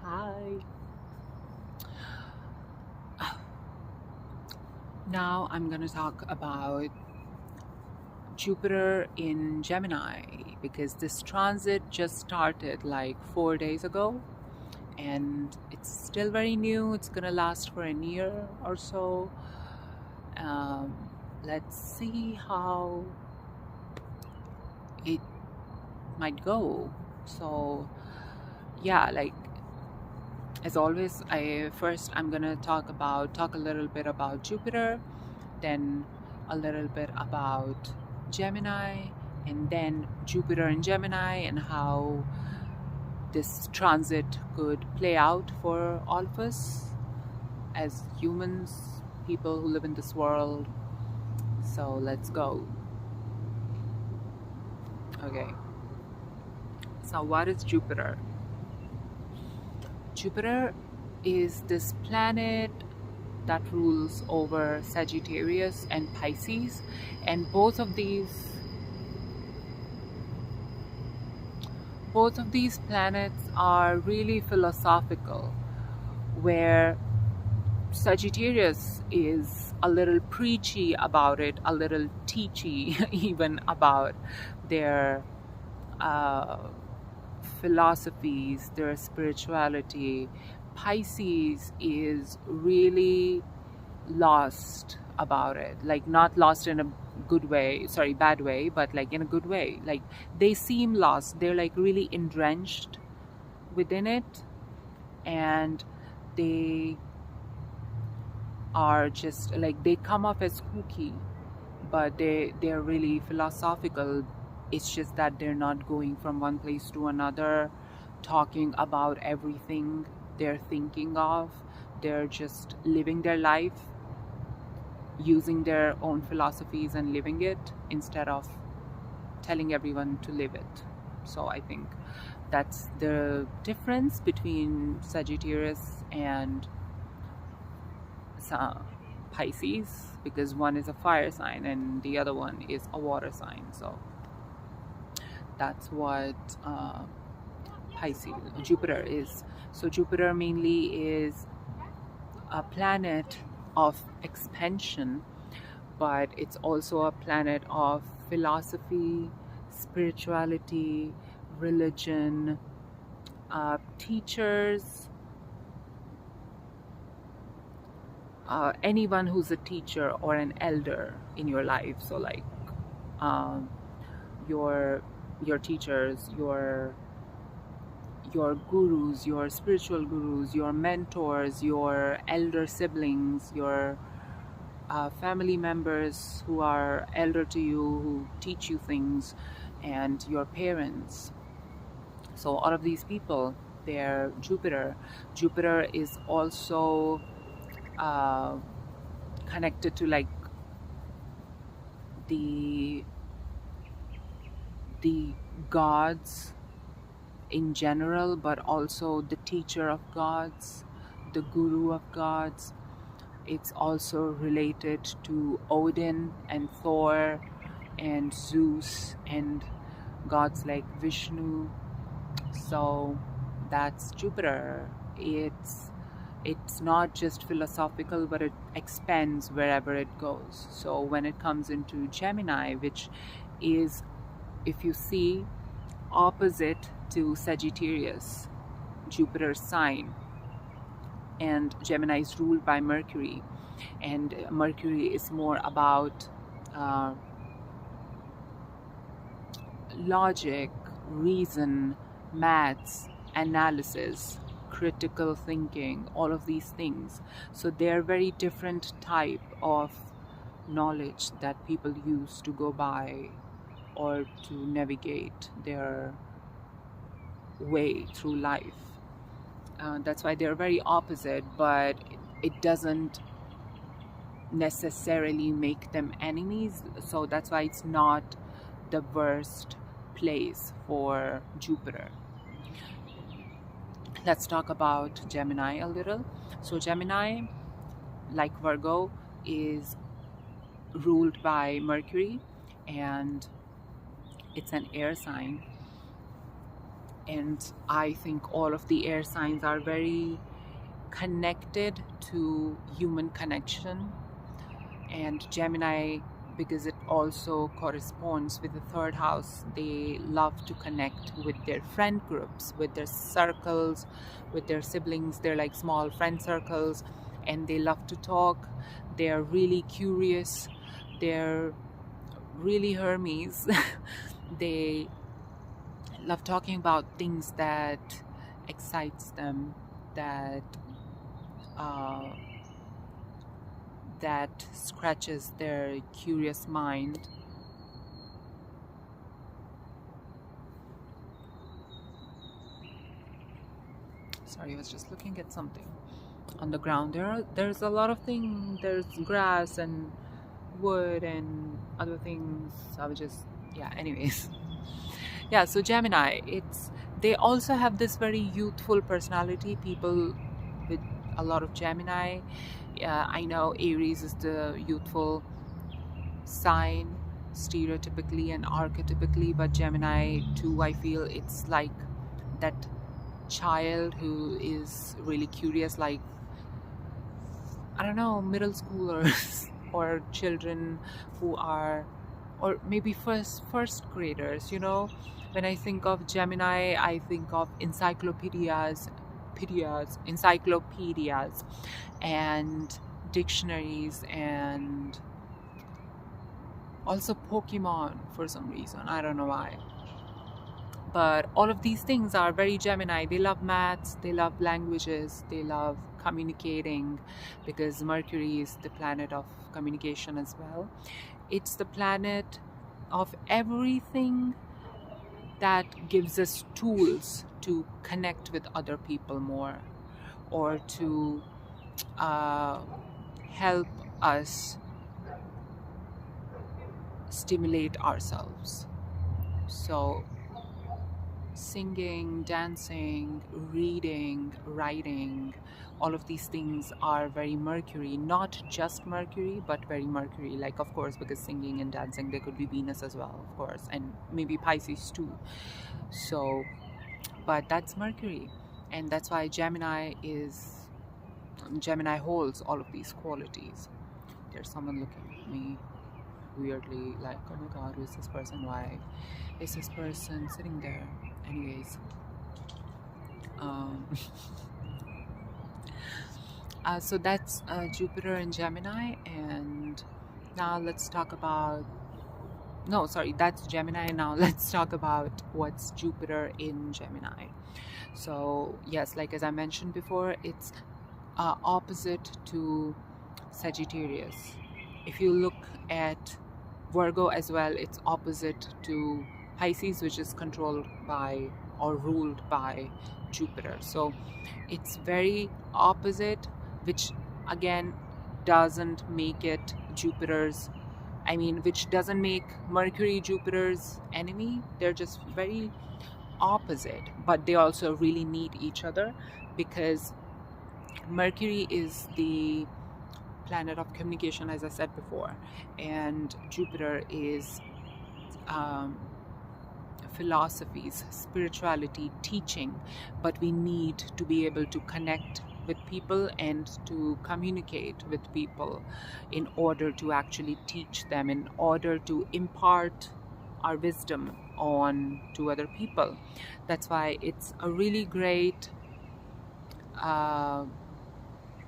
Hi. Now I'm going to talk about Jupiter in Gemini because this transit just started like 4 days ago and it's still very new. It's going to last for a year or so. Um, let's see how it might go. So, yeah, like as always, I'm gonna talk a little bit about Jupiter, then a little bit about Gemini, and then Jupiter and Gemini and how this transit could play out for all of us as humans, people who live in this world. So let's go. Okay. So what is Jupiter? Jupiter is this planet that rules over Sagittarius and Pisces, and both of these planets are really philosophical, where Sagittarius is a little preachy about it, a little teachy even about their uh, philosophies, their spirituality. Pisces is really lost about it, like not lost in a bad way, but like in a good way. Like they seem lost, they're like really entrenched within it, and they are just like, they come off as kooky, but they're really philosophical. It's just that they're not going from one place to another talking about everything they're thinking of. They're just living their life, using their own philosophies and living it instead of telling everyone to live it. So I think that's the difference between Sagittarius and Pisces, because one is a fire sign and the other one is a water sign. So that's what Jupiter is. So Jupiter mainly is a planet of expansion, but it's also a planet of philosophy, spirituality, religion, teachers, anyone who's a teacher or an elder in your life. So like um, your teachers, your gurus, your spiritual gurus, your mentors, your elder siblings, your family members who are elder to you, who teach you things, and your parents. So all of these people, they're Jupiter. Jupiter is also connected to like the gods in general, but also the teacher of gods, the guru of gods. It's also related to Odin and Thor and Zeus and gods like Vishnu. So that's Jupiter. It's not just philosophical, but it expands wherever it goes. So when it comes into Gemini, which is, if you see, opposite to Sagittarius, Jupiter's sign, and Gemini is ruled by Mercury, and Mercury is more about logic, reason, maths, analysis, critical thinking, all of these things. So they're very different type of knowledge that people use to go by or to navigate their way through life. That's why they're very opposite, but it doesn't necessarily make them enemies. So that's why it's not the worst place for Jupiter. Let's talk about Gemini a little. So Gemini, like Virgo, is ruled by Mercury, and it's an air sign. And I think all of the air signs are very connected to human connection. And Gemini, because it also corresponds with the third house, they love to connect with their friend groups, with their circles, with their siblings. They're like small friend circles, and they love to talk. They're really curious. They're really Hermes. They love talking about things that excites them, that that scratches their curious mind. Sorry, I was just looking at something on the ground. There's a lot of things. There's grass and wood and other things. I was just, yeah, anyways. Yeah, so Gemini, they also have this very youthful personality. People with a lot of Gemini, I know Aries is the youthful sign stereotypically and archetypically, but Gemini too, I feel it's like that child who is really curious, like, I don't know, middle schoolers or children who are, or maybe first graders, you know. When I think of Gemini, I think of encyclopedias and dictionaries, and also Pokemon for some reason. I don't know why. But all of these things are very Gemini. They love maths, they love languages, they love communicating, because Mercury is the planet of communication as well. It's the planet of everything that gives us tools to connect with other people more, or to help us stimulate ourselves. So singing, dancing, reading, writing, all of these things are very Mercury. Not just Mercury, but very Mercury. Like, of course, because singing and dancing, there could be Venus as well, of course, and maybe Pisces too. So, but that's Mercury. And that's why Gemini holds all of these qualities. There's someone looking at me weirdly, like, oh my god, who is this person? Why is this person sitting there? Anyways, so that's Jupiter in Gemini. And now let's talk about, no, sorry, that's Gemini. Now let's talk about what's Jupiter in Gemini. So yes, like as I mentioned before, it's opposite to Sagittarius. If you look at Virgo as well, it's opposite to Pisces, which is controlled by or ruled by Jupiter. So it's very opposite, which again doesn't make it which doesn't make Mercury Jupiter's enemy. They're just very opposite, but they also really need each other, because Mercury is the planet of communication, as I said before, and Jupiter is philosophies, spirituality, teaching. But we need to be able to connect with people and to communicate with people in order to actually teach them, in order to impart our wisdom on to other people. That's why it's a really great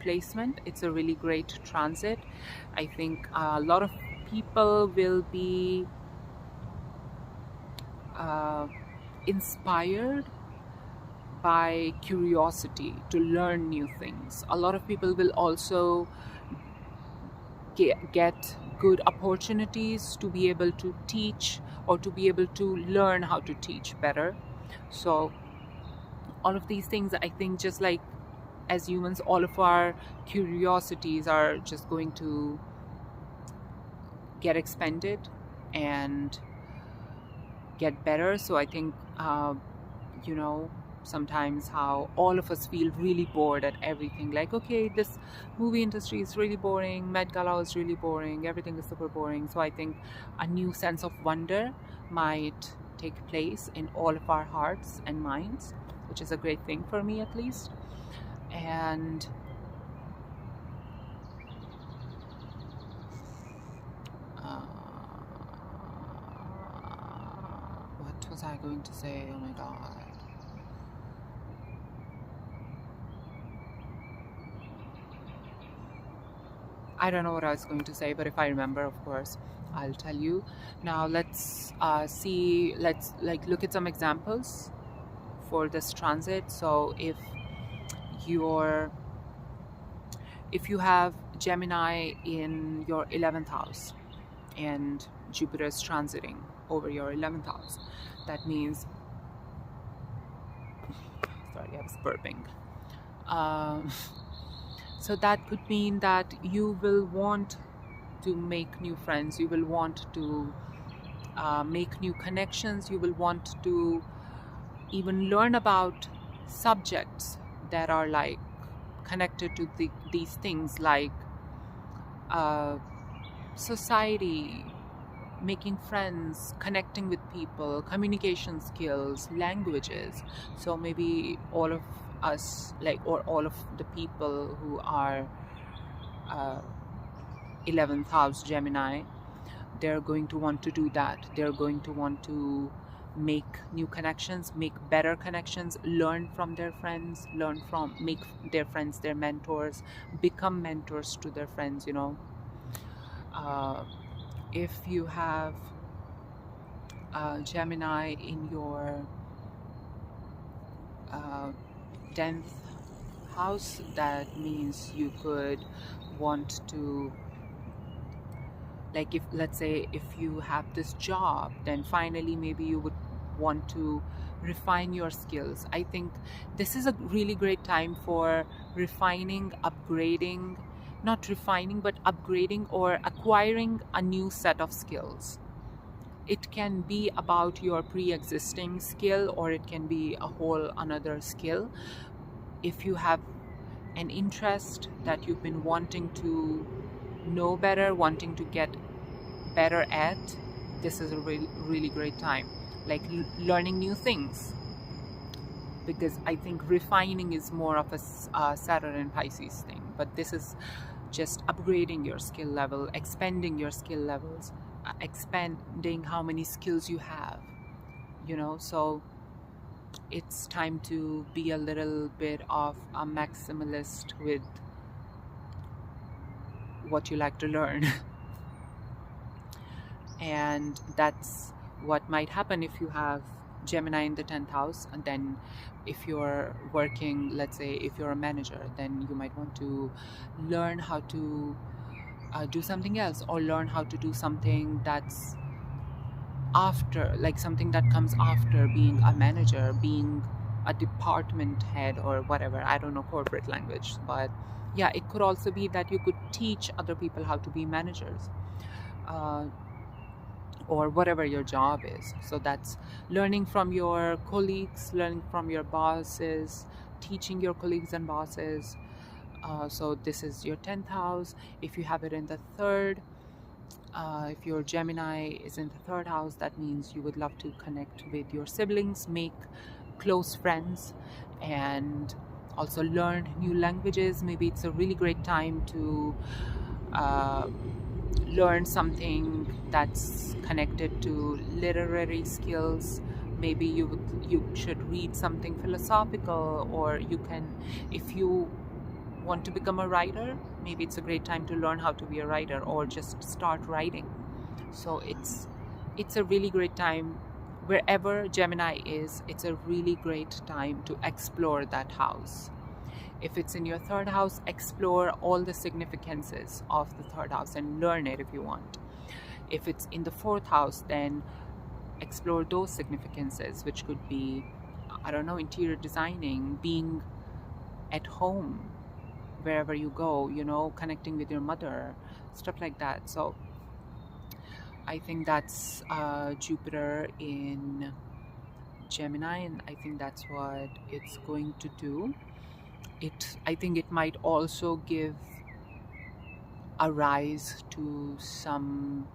placement. It's a really great transit. I think a lot of people will be inspired by curiosity to learn new things. A lot of people will also get good opportunities to be able to teach, or to be able to learn how to teach better. So all of these things, I think, just like as humans, all of our curiosities are just going to get expanded and get better. So I think sometimes how all of us feel really bored at everything, like, okay, this movie industry is really boring, Met Gala is really boring, everything is super boring. So I think a new sense of wonder might take place in all of our hearts and minds, which is a great thing for me at least. And what was I going to say? Oh my god. I don't know what I was going to say, but if I remember, of course, I'll tell you. Now let's look at some examples for this transit. So if you have Gemini in your 11th house and Jupiter is transiting over your 11th house, that means, sorry, I was burping. So that could mean that you will want to make new friends, you will want to make new connections, you will want to even learn about subjects that are like connected to these things, like society, making friends, connecting with people, communication skills, languages. So maybe all of us, or all of the people who are 11th house Gemini, they're going to want to do that. They're going to want to make new connections, make better connections, learn from their friends, make their friends their mentors, become mentors to their friends, if you have Gemini in your 10th house, that means you could want to, if let's say if you have this job, then finally maybe you would want to refine your skills. I think this is a really great time for refining, upgrading, not refining but upgrading or acquiring a new set of skills. It can be about your pre-existing skill, or it can be a whole another skill. If you have an interest that you've been wanting to know better, wanting to get better at, this is a really great time, like learning new things, because I think refining is more of a Saturn and Pisces thing, but this is just upgrading your skill level, expanding your skill levels, expanding how many skills you have, so it's time to be a little bit of a maximalist with what you like to learn. And that's what might happen if you have Gemini in the 10th house. And then if you're working, let's say if you're a manager, then you might want to learn how to do something else, or learn how to do something that's after, like something that comes after being a manager, being a department head or whatever. I don't know corporate language, but yeah, it could also be that you could teach other people how to be managers, or whatever your job is. So that's learning from your colleagues, learning from your bosses, teaching your colleagues and bosses. So this is your 10th house. If you have it in the 3rd, if your Gemini is in the 3rd house, that means you would love to connect with your siblings, make close friends, and also learn new languages. Maybe it's a really great time to learn something that's connected to literary skills. Maybe you should read something philosophical, or you can, if you want to become a writer, maybe it's a great time to learn how to be a writer or just start writing. So it's a really great time. Wherever Gemini is, it's a really great time to explore that house. If it's in your 3rd house, explore all the significances of the 3rd house and learn it if you want. If it's in the 4th house, then explore those significances, which could be, I don't know, interior designing, being at home wherever you go, connecting with your mother, stuff like that. So I think that's Jupiter in Gemini, and I think that's what it's going to do. I think it might also give a rise to some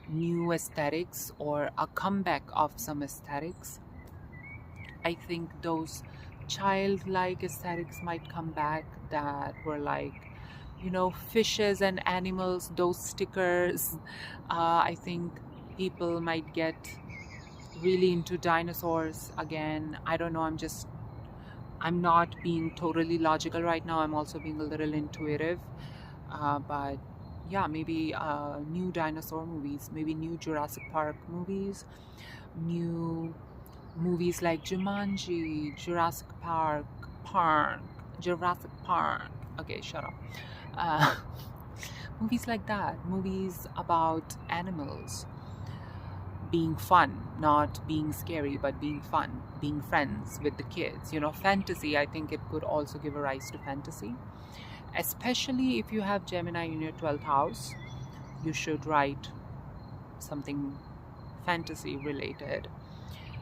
new aesthetics or a comeback of some aesthetics. I think those childlike aesthetics might come back that were like, fishes and animals, those stickers. I think people might get really into dinosaurs again. I don't know, I'm not being totally logical right now. I'm also being a little intuitive. But yeah, maybe new dinosaur movies, maybe new Jurassic Park movies, new movies like Jumanji, Jurassic Park. Okay, shut up. Uh, movies like that, movies about animals being fun, not being scary, but being fun, being friends with the kids. Fantasy, I think it could also give a rise to fantasy. Especially if you have Gemini in your 12th house, you should write something fantasy related.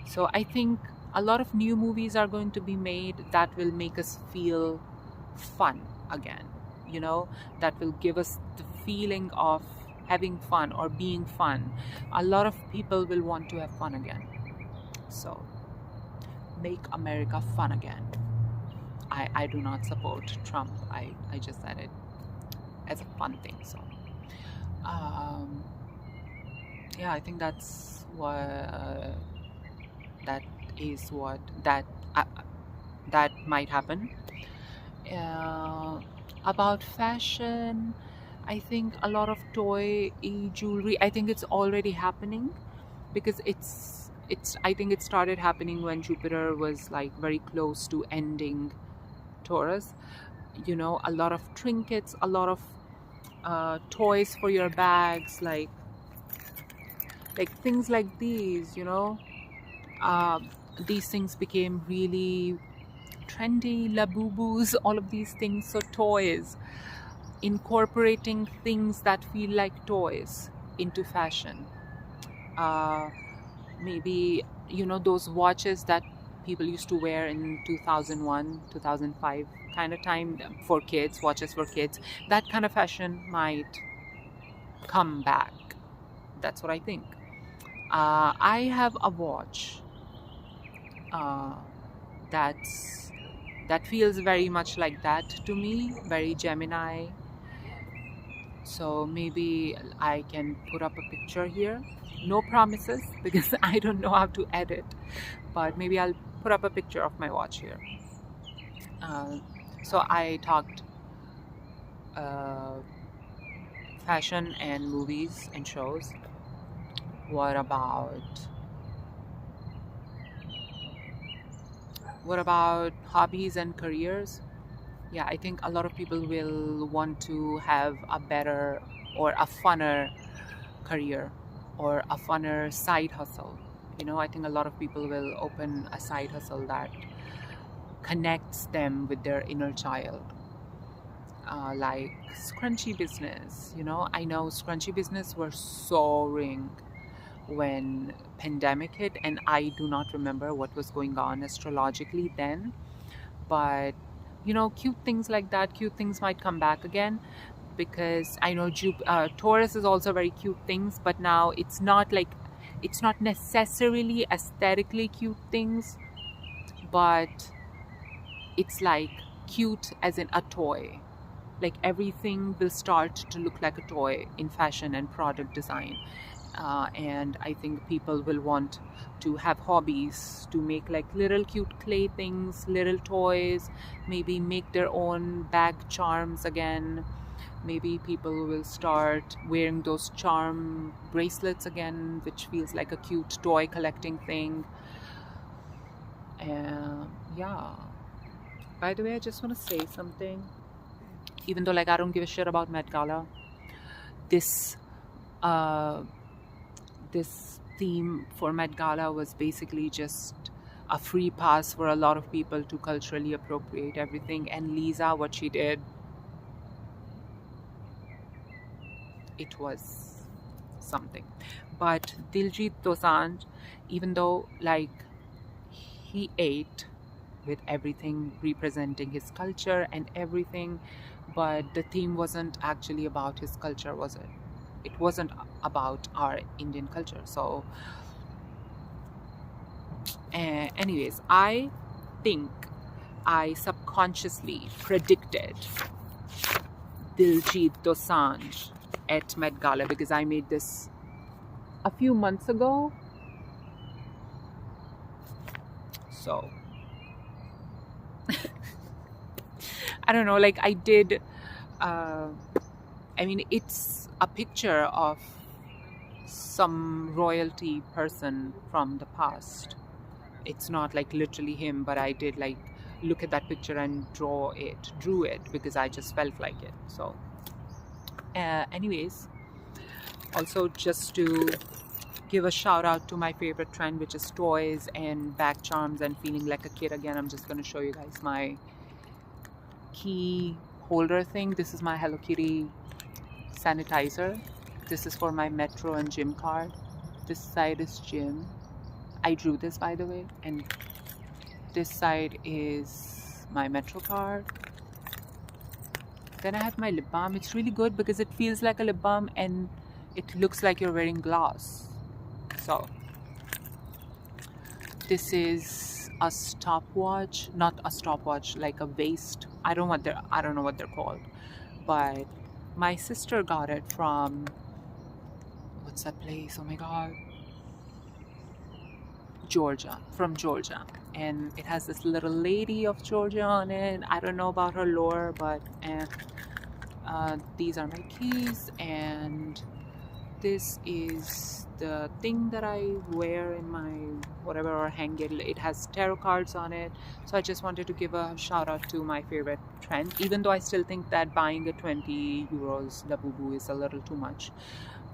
So I think a lot of new movies are going to be made that will make us feel fun again, that will give us the feeling of having fun or being fun. A lot of people will want to have fun again. So make America fun again. I do not support Trump. I just said it as a fun thing. So yeah, I think that's what that might happen. About fashion, I think a lot of toy jewelry, I think it's already happening, because it's I think it started happening when Jupiter was like very close to ending Taurus. A lot of trinkets, a lot of toys for your bags, like things like these. These things became really trendy, Labubus, all of these things. So toys, incorporating things that feel like toys into fashion. Maybe those watches that people used to wear in 2001, 2005 kind of time, for kids, watches for kids. That kind of fashion might come back. That's what I think. I have a watch that feels very much like that to me, very Gemini. So maybe I can put up a picture here. No promises, because I don't know how to edit, but maybe I'll put up a picture of my watch here. So I talked fashion and movies and shows. What about hobbies and careers? Yeah, I think a lot of people will want to have a better or a funner career or a funner side hustle. I think a lot of people will open a side hustle that connects them with their inner child. Like scrunchie business. I know scrunchie business were soaring when pandemic hit, and I do not remember what was going on astrologically then, but cute things like that, cute things might come back again, because I know Taurus is also very cute things, but now it's not necessarily aesthetically cute things, but it's like cute as in a toy. Like everything will start to look like a toy in fashion and product design. And I think people will want to have hobbies to make like little cute clay things, little toys, maybe make their own bag charms again. Maybe people will start wearing those charm bracelets again, which feels like a cute toy collecting thing. Yeah. By the way, I just want to say something. Even though I don't give a shit about Met Gala, this theme for Met Gala was basically just a free pass for a lot of people to culturally appropriate everything. And Lisa, what she did, it was something. But Diljit Dosanjh, even though he ate with everything representing his culture and everything, but the theme wasn't actually about his culture, was it? it wasn't about our Indian culture. So anyways, I think I subconsciously predicted Diljit Dosanjh at Met Gala because I made this a few months ago. So I don't know, like I did, I mean, it's a picture of some royalty person from the past. It's not like literally him, but I did like look at that picture and drew it because I just felt like it. So anyways, also just to give a shout out to my favorite trend, which is toys and bag charms and feeling like a kid again. I'm just going to show you guys my key holder thing. This is my Hello Kitty sanitizer. This is for my metro and gym card. This side is gym. I drew this, by the way, and this side is my metro card. Then I have my lip balm. It's really good because it feels like a lip balm and it looks like you're wearing gloss. So this is a stopwatch, not a stopwatch, like a waist. I don't know what they're called, but my sister got it from, what's that place? Oh my god, Georgia, from Georgia, and it has this little lady of Georgia on it. I don't know about her lore, but these are my keys, and this is the thing that I wear in my whatever, or hang it. It has tarot cards on it. So I just wanted to give a shout out to my favorite trend, even though I still think that buying a 20 euros labubu is a little too much.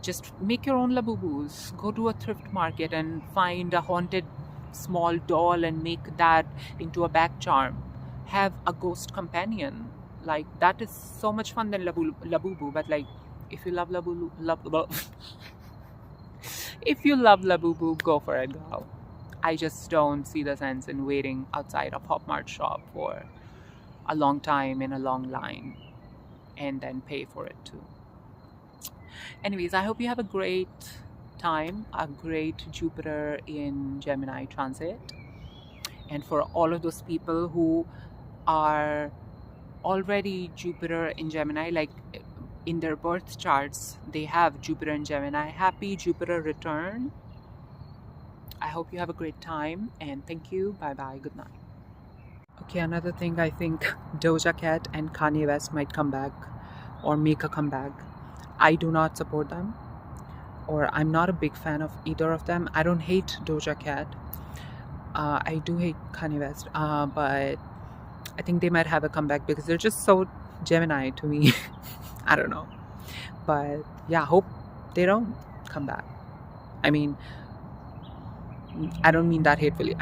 Just make your own labubus. Go to a thrift market and find a haunted small doll and make that into a bag charm. Have a ghost companion. Like, that is so much fun than labubu. But like, if you love if you love labubu, go for it, girl. I just don't see the sense in waiting outside a Pop Mart shop for a long time in a long line and then pay for it too. Anyways, I hope you have a great time, a great Jupiter in Gemini transit. And for all of those people who are already Jupiter in Gemini, like in their birth charts, they have Jupiter in Gemini. Happy Jupiter return. I hope you have a great time, and thank you. Bye-bye. Good night. Okay, another thing, I think Doja Cat and Kanye West might come back or make a comeback. I do not support them, or I'm not a big fan of either of them. I don't hate Doja Cat. I do hate Kanye West, but I think they might have a comeback because they're just so Gemini to me. I don't know. But yeah, hope they don't come back. I mean, I don't mean that hatefully.